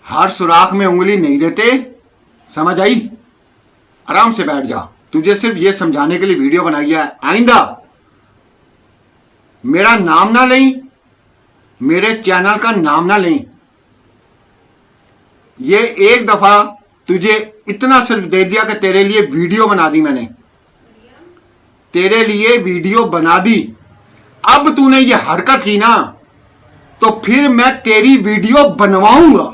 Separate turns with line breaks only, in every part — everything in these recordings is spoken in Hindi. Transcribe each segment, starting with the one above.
हर सुराख में उंगली नहीं देते, समझ आई? आराम से बैठ जा। तुझे सिर्फ ये समझाने के लिए वीडियो बनाई है, आइंदा मेरा नाम ना लें, मेरे चैनल का नाम ना लें। ये एक दफा तुझे इतना सिर्फ दे दिया कि तेरे लिए वीडियो बना दी, मैंने तेरे लिए वीडियो बना दी। अब तूने ये हरकत की ना तो फिर मैं तेरी वीडियो बनवाऊंगा,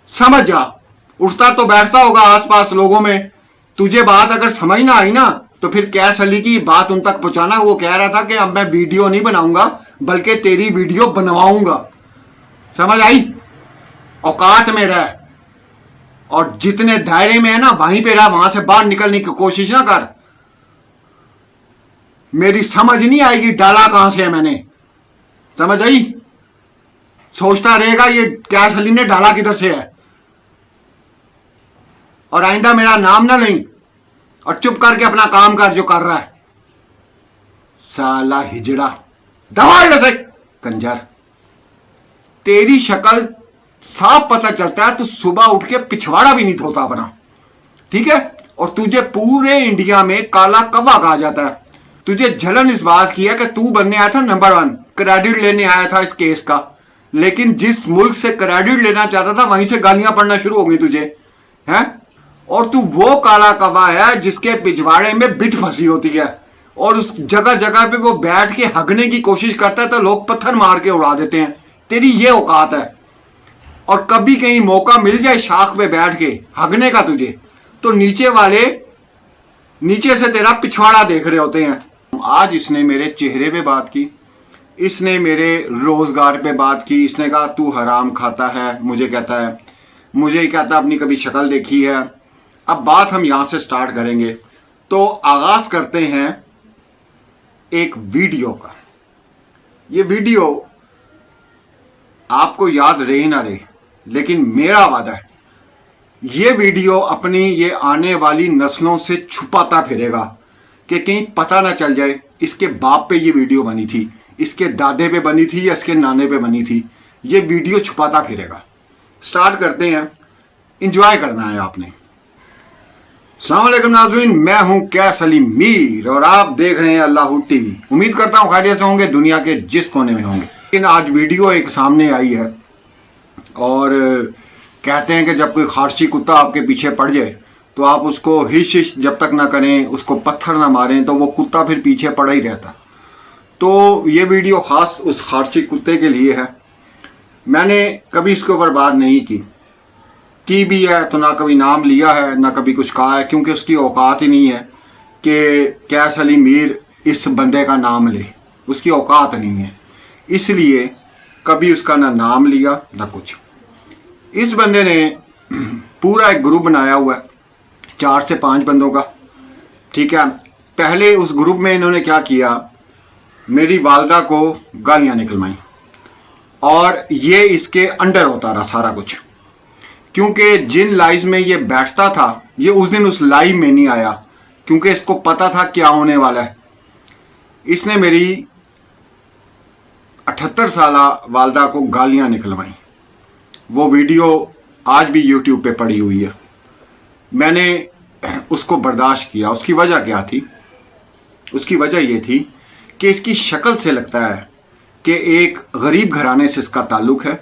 समझ जा। उठता तो बैठता होगा आसपास लोगों में, तुझे बात अगर समझ ना आई ना तो फिर कैस अली की बात उन तक पहुंचाना। वो कह रहा था कि अब मैं वीडियो नहीं बनाऊंगा बल्कि तेरी वीडियो बनवाऊंगा, समझ आई? औकात में रह और जितने दायरे में है ना वहीं पे रह, वहां से बाहर निकलने की कोशिश ना कर। मेरी समझ नहीं आएगी डाला कहां से है मैंने, समझ आई? सोचता रहेगा ये कैस अली ने डाला किधर से है। और आइंदा मेरा नाम ना लें और चुप करके अपना काम कर जो कर रहा है। साला हिजड़ा, दवा जैसे कंजर, तेरी शक्ल साफ पता चलता है तू सुबह उठ के पिछवाड़ा भी नहीं धोता अपना, ठीक है? और तुझे पूरे इंडिया में काला कौवा कहा जाता है। तुझे जलन इस बात की है कि तू बनने आया था नंबर 1, क्रेडिट लेने आया था इस केस का, लेकिन जिस मुल्क से क्रेडिट लेना चाहता था वहीं से गालियां पड़ना शुरू हो गई तुझे, हैं? और तू वो काला कौवा है जिसके पिछवाड़े में बिट फंसी होती है और उस जगह जगह पे वो बैठ के हगने की कोशिश करता है तो लोग पत्थर मार के उड़ा देते हैं। तेरी ये औकात है। और कभी कहीं मौका मिल जाए शाख पे बैठ के हगने का तुझे, तो नीचे वाले नीचे से तेरा पिछवाड़ा देख रहे होते हैं। आज इसने मेरे चेहरे पे बात की, इसने मेरे रोजगार पे बात की, इसने कहा तू हराम खाता है, मुझे कहता है, मुझे ही कहता अपनी कभी शक्ल देखी है। अब बात हम यहां से स्टार्ट करेंगे, तो आगाज करते हैं एक वीडियो का। ये वीडियो आपको याद रहे ना रहे, लेकिन मेरा वादा है ये वीडियो अपनी ये आने वाली नस्लों से छुपाता फिरेगा कि कहीं पता ना चल जाए इसके बाप पे ये वीडियो बनी थी, इसके दादे पे बनी थी या इसके नाने पे बनी थी। ये वीडियो छुपाता फिरेगा। स्टार्ट करते हैं, एंजॉय करना है आपने। अस्सलाम वालेकुम नाज़रीन, मैं हूं कैस अली मीर और आप देख रहे हैं अल्लाह टीवी। उम्मीद करता हूं खैरियत से होंगे, दुनिया के जिस कोने में होंगे। लेकिन आज वीडियो एक सामने आई है और कहते हैं कि जब कोई खारशी कुत्ता आपके पीछे पड़ जाए तो आप उसको हिश हिश जब तक ना करें, उसको पत्थर ना मारें, तो वो कुत्ता फिर पीछे पड़ा ही रहता। तो ये वीडियो ख़ास उस खारशी कुत्ते के लिए है। मैंने कभी इसके ऊपर बात नहीं की भी है, तो ना कभी नाम लिया है ना कभी कुछ कहा है, क्योंकि उसकी औकात ही नहीं है कि कैस अली मीर इस बंदे का नाम ले, उसकी औकात नहीं है, इसलिए कभी उसका ना नाम लिया ना कुछ। इस बंदे ने पूरा एक ग्रुप बनाया हुआ है 4 से 5 बंदों का, ठीक है? पहले उस ग्रुप में इन्होंने क्या किया, मेरी वालदा को गालियाँ निकलवाई और ये इसके अंडर होता रहा सारा कुछ, क्योंकि जिन लाइव में ये बैठता था ये उस दिन उस लाइव में नहीं आया क्योंकि इसको पता था क्या होने वाला है। इसने मेरी 78 साला वालदा को गालियां निकलवाई। वो वीडियो आज भी यूट्यूब पे पड़ी हुई है। मैंने उसको बर्दाश्त किया। उसकी वजह क्या थी? उसकी वजह ये थी कि इसकी शक्ल से लगता है कि एक गरीब घराने से इसका ताल्लुक है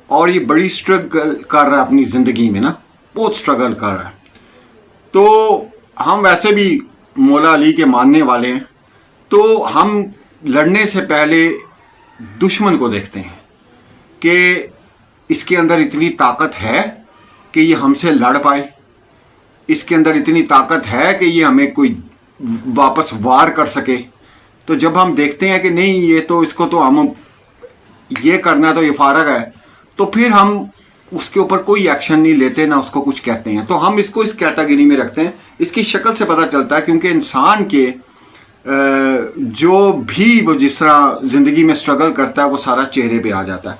और ये बड़ी स्ट्रगल कर रहा है अपनी ज़िंदगी में ना, बहुत स्ट्रगल कर रहा है। तो हम वैसे भी मौला अली के मानने वाले हैं, तो हम लड़ने से पहले दुश्मन को देखते हैं कि इसके अंदर इतनी ताकत है कि ये हमसे लड़ पाए, इसके अंदर इतनी ताकत है कि ये हमें कोई वापस वार कर सके। तो जब हम देखते हैं कि नहीं ये तो इसको तो हम ये करना है तो ये फारग है, तो फिर हम उसके ऊपर कोई एक्शन नहीं लेते ना उसको कुछ कहते हैं। तो हम इसको इस कैटेगरी में रखते हैं। इसकी शक्ल से पता चलता है, क्योंकि इंसान के जो भी वो जिस तरह ज़िंदगी में स्ट्रगल करता है वो सारा चेहरे पे आ जाता है।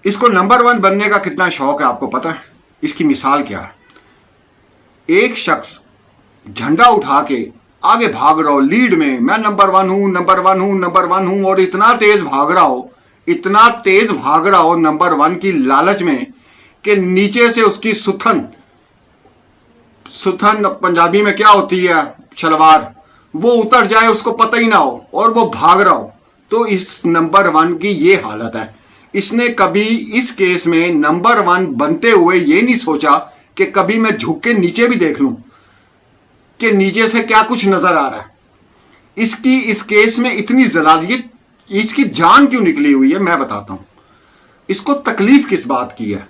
इसको नंबर 1 बनने का कितना शौक है आपको पता है? इसकी मिसाल क्या है? एक शख्स झंडा उठा के आगे भाग रहा हो लीड में, मैं नंबर 1 हूं, नंबर 1 हूं, नंबर 1 हूं, और इतना तेज भाग रहा हो इतना तेज भाग रहा हो नंबर 1 की लालच में कि नीचे से उसकी सुथन पंजाबी में क्या होती है, शलवार, वो उतर जाए, उसको पता ही ना हो और वो भाग रहा हो। तो इस नंबर 1 की ये हालत है। इसने कभी इस केस में नंबर 1 बनते हुए ये नहीं सोचा कि कभी मैं झुक के नीचे भी देख लूं कि नीचे से क्या कुछ नजर आ रहा है। इसकी इस केस में इतनी जलालियत, इसकी जान क्यों निकली हुई है, मैं बताता हूं। इसको तकलीफ किस बात की है।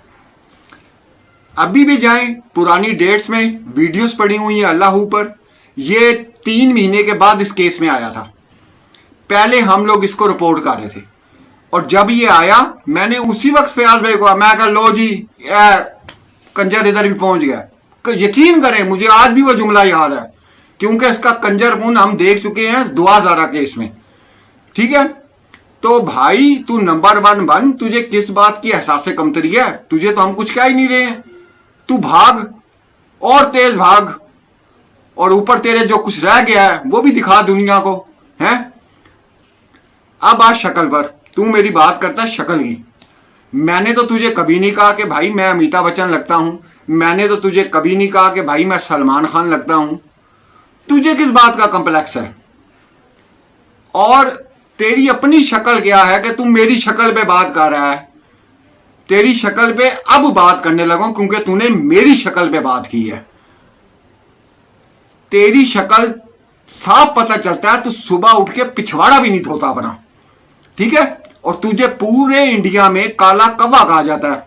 अभी भी जाएं पुरानी डेट्स में, वीडियोस पड़ी हुई हैं अल्लाह ऊपर। ये 3 महीने के बाद इस केस में आया था। पहले हम लोग इसको रिपोर्ट कर रहे थे और जब ये आया मैंने उसी वक्त फयाज भाई को, मैं कहा लो जी कंजर इधर भी पहुंच गया। यकीन करें मुझे आज भी वो जुमला याद है क्योंकि इसका कंजरपुन हम देख चुके हैं 2000 केस में। ठीक है, तो भाई तू नंबर 1 बन, तुझे किस बात की एहसास कमतरी है, तुझे तो हम कुछ कह ही नहीं रहे हैं। तू भाग और तेज भाग और ऊपर तेरे जो कुछ रह गया है वो भी दिखा दुनिया को है। अब आज शक्ल पर तू मेरी बात करता है शक्ल की। मैंने तो तुझे कभी नहीं कहा कि भाई मैं अमिताभ बच्चन लगता हूं, मैंने तो तुझे कभी नहीं कहा कि भाई मैं सलमान खान लगता हूं। तुझे किस बात का कॉम्प्लेक्स है और तेरी अपनी शक्ल क्या है कि तू मेरी शक्ल पे बात कर रहा है। तेरी शक्ल पे अब बात करने लगा क्योंकि तूने मेरी शक्ल पे बात की है। तेरी शक्ल साफ पता चलता है, तू सुबह उठ के पिछवाड़ा भी नहीं धोता बना। ठीक है, और तुझे पूरे इंडिया में काला कौवा कहा जाता है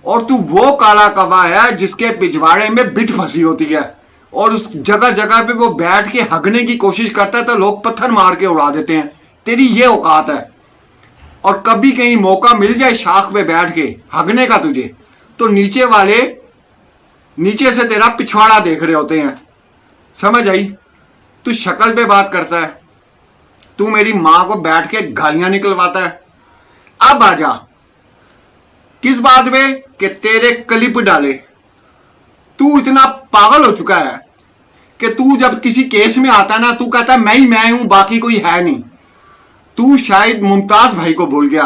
और तू वो काला कौवा है जिसके पिछवाड़े में बिट फंसी होती है और उस जगह जगह पे वो बैठ के हगने की कोशिश करता है तो लोग पत्थर मार के उड़ा देते हैं। तेरी ये औकात है। और कभी कहीं मौका मिल जाए शाख पे बैठ के हगने का तुझे, तो नीचे वाले नीचे से तेरा पिछवाड़ा देख रहे होते हैं। समझ आई? तू शक्ल पे बात करता है, तू मेरी मां को बैठ के गालियां निकलवाता है। अब आ जा किस बात में कि तेरे क्लिप डाले। तू इतना पागल हो चुका है कि तू जब किसी केस में आता ना, तू कहता है मैं हूं, बाकी कोई है नहीं। तू शायद मुमताज भाई को भूल गया,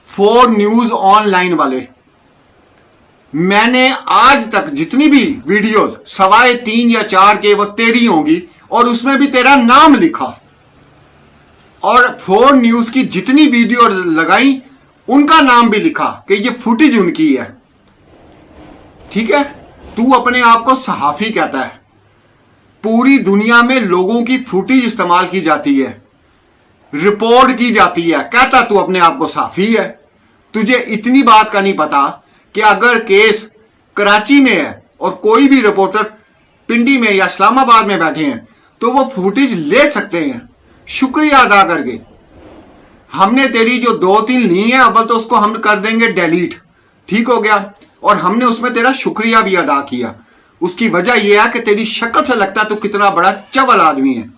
4 न्यूज ऑनलाइन वाले। मैंने आज तक जितनी भी वीडियोस 3.25 या 4 के वो तेरी होंगी और उसमें भी तेरा नाम लिखा और 4 न्यूज की जितनी वीडियो लगाई उनका नाम भी लिखा कि ये फुटेज उनकी है। ठीक है, तू अपने आप को सहाफी कहता है। पूरी दुनिया में लोगों की फुटेज इस्तेमाल की जाती है, रिपोर्ट की जाती है, कहता तू अपने आप को सहाफी है। तुझे इतनी बात का नहीं पता कि अगर केस कराची में है और कोई भी रिपोर्टर पिंडी में या इस्लामाबाद में बैठे हैं तो वो फुटेज ले सकते हैं शुक्रिया अदा करके। हमने तेरी जो 2-3 ली है अव्वल तो उसको हम कर देंगे डिलीट, ठीक हो गया, और हमने उसमें तेरा शुक्रिया भी अदा किया। उसकी वजह यह है कि तेरी शक्ल से लगता है तू कितना बड़ा चवल आदमी है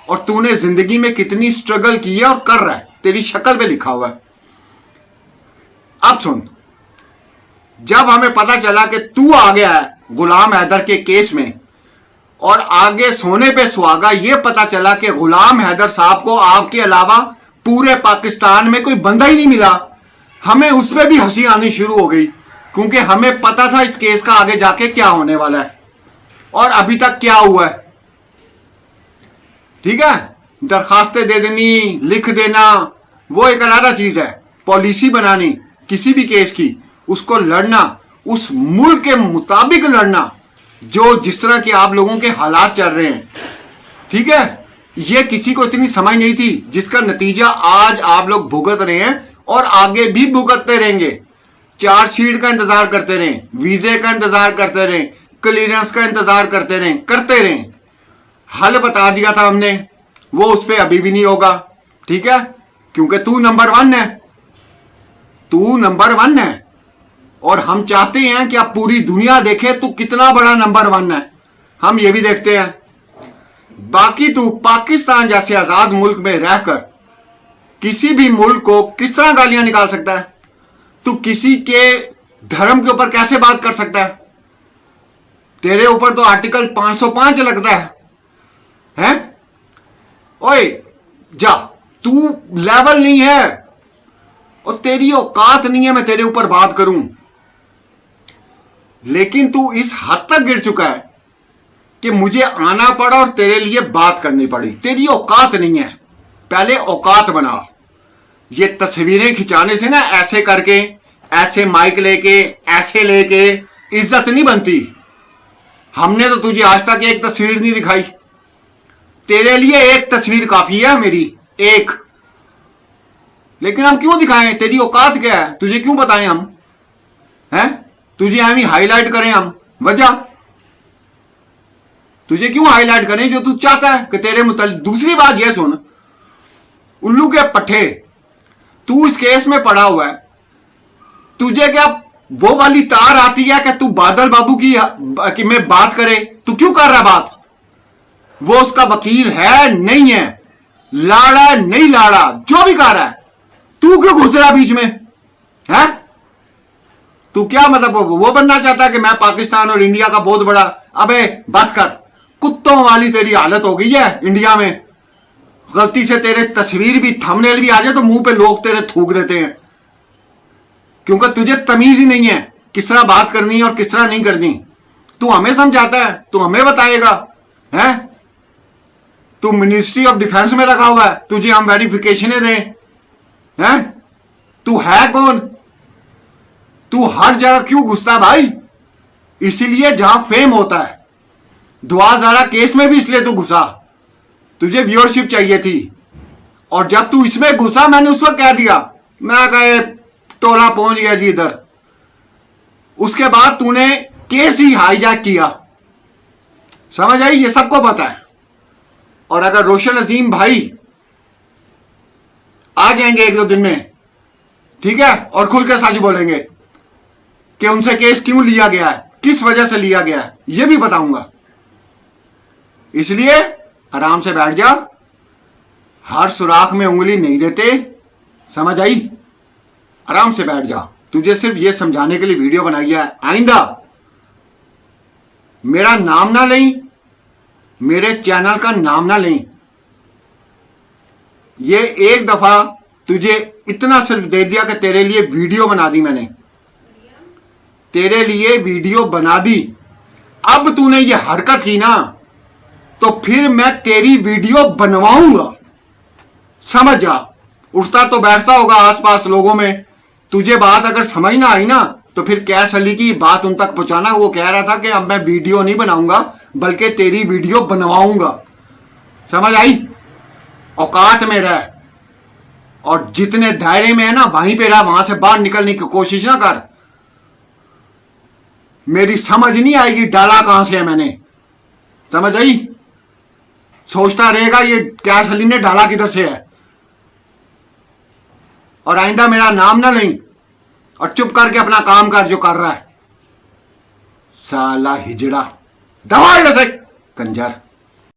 और तूने जिंदगी में कितनी स्ट्रगल की है और कर रहा है, तेरी शक्ल पे लिखा हुआ है। अब सुन, जब हमें पता चला कि तू आ गया है गुलाम हैदर के केस में और आगे सोने पे सुहागा, ये पता चला कि गुलाम हैदर साहब को आपके अलावा पूरे पाकिस्तान में कोई बंदा ही नहीं मिला, हमें उस पर भी हंसी आनी शुरू हो गई क्योंकि हमें पता था इस केस का आगे जाके क्या होने वाला है और अभी तक क्या हुआ है। ठीक है, दरखास्तें दे देनी, लिख देना, वो एक अलग चीज है। पॉलिसी बनानी किसी भी केस की, उसको लड़ना, उस मुल्क के मुताबिक लड़ना जो जिस तरह के आप लोगों के हालात चल रहे हैं। ठीक है, ये किसी को इतनी समझ नहीं थी जिसका नतीजा आज आप लोग भुगत रहे हैं और आगे भी भुगतते रहेंगे। चार्जशीट का इंतजार करते रहें, वीजे का इंतजार करते रहें, क्लियरेंस का इंतजार करते रहें। हल बता दिया था हमने, वो उस पर अभी भी नहीं होगा। ठीक है, क्योंकि तू नंबर 1 है, तू नंबर 1 है और हम चाहते हैं कि आप पूरी दुनिया देखे तू कितना बड़ा नंबर 1 है। हम ये भी देखते हैं। बाकी तू पाकिस्तान जैसे आजाद मुल्क में रहकर किसी भी मुल्क को किस तरह गालियां निकाल सकता है? तू किसी के धर्म के ऊपर कैसे बात कर सकता है? तेरे ऊपर तो आर्टिकल 505 लगता है। हैं? ओए जा, तू लेवल नहीं है, और तेरी औकात नहीं है मैं तेरे ऊपर बात करूं, लेकिन तू इस हद तक गिर चुका है कि मुझे आना पड़ा और तेरे लिए बात करनी पड़ी। तेरी औकात नहीं है, पहले औकात बना। ये तस्वीरें खिंचाने से ना, ऐसे करके, ऐसे माइक लेके, ऐसे लेके इज्जत नहीं बनती। हमने तो तुझे आज तक एक तस्वीर नहीं दिखाई। तेरे लिए एक तस्वीर काफी है मेरी, एक। लेकिन हम क्यों दिखाएं? तेरी औकात क्या है? तुझे क्यों बताएं हम? हैं? तुझे हम ही हाईलाइट करें हम? वजह तुझे क्यों हाईलाइट करें? जो तू चाहता है कि तेरे मुतालिक। दूसरी बात यह सुन, उल्लू के पट्टे, तू इस केस में पड़ा हुआ है, तुझे क्या वो वाली तार आती है कि तू बादल बाबू की में बात करे? तू क्यों कर रहा बात? वो उसका वकील है नहीं है, लाड़ा नहीं लाड़ा, जो भी कर रहा है, तू क्यों घुस रहा बीच में? है तू क्या मतलब वो बनना चाहता है कि मैं पाकिस्तान और इंडिया का बहुत बड़ा? अबे बस कर, कुत्तों वाली तेरी हालत हो गई है इंडिया में। गलती से तेरे तस्वीर भी, थंबनेल भी आ जाए तो मुंह पे लोग तेरे थूक देते हैं, क्योंकि तुझे तमीज ही नहीं है किस तरह बात करनी है और किस तरह नहीं करनी। तू हमें समझाता है, तू हमें बताएगा? हैं? तू मिनिस्ट्री ऑफ डिफेंस में लगा हुआ है, तुझे हम वेरिफिकेशन दें? हैं? तू है कौन? तू हर जगह क्यों घुसता भाई? इसीलिए जहां फेम होता है। दुआजारा केस में भी इसलिए तू घुसा, तुझे व्यूअरशिप चाहिए थी। और जब तू इसमें घुसा, मैंने उस वक्त कह दिया, मैं कहे टोला पहुंच गया जी इधर। उसके बाद तूने केस ही हाईजैक किया। समझ आई? ये सबको पता है। और अगर रोशन अजीम भाई आ जाएंगे एक दो दिन में, ठीक है, और खुल के सच बोलेंगे कि उनसे केस क्यों लिया गया है, किस वजह से लिया गया है, ये भी बताऊंगा। इसलिए आराम से बैठ जा, हर सुराख में उंगली नहीं देते। समझ आई? आराम से बैठ जा। तुझे सिर्फ ये समझाने के लिए वीडियो बनाई है, आइंदा मेरा नाम ना लें, मेरे चैनल का नाम ना लें। ये एक दफा तुझे इतना सिर्फ दे दिया कि तेरे लिए वीडियो बना दी मैंने, तेरे लिए वीडियो बना दी। अब तूने ये हरकत की ना, तो फिर मैं तेरी वीडियो बनवाऊंगा। समझ जा। उठता तो बैठता होगा आसपास लोगों में, तुझे बात अगर समझ ना आई ना, तो फिर कैस अली की बात उन तक पहुंचाना। वो कह रहा था कि अब मैं वीडियो नहीं बनाऊंगा बल्कि तेरी वीडियो बनवाऊंगा। समझ आई? औकात में रह, और जितने दायरे में है ना वहीं पे रह, वहां से बाहर निकलने की कोशिश ना कर। मेरी समझ नहीं आएगी डाला कहां से है मैंने। समझ आई? सोचता रहेगा ये कैस अली ने डाला किधर से है। और आइंदा मेरा नाम ना लें, और चुप करके अपना काम कर जो कर रहा है। साला हिजड़ा, दबा इधर से कंजर।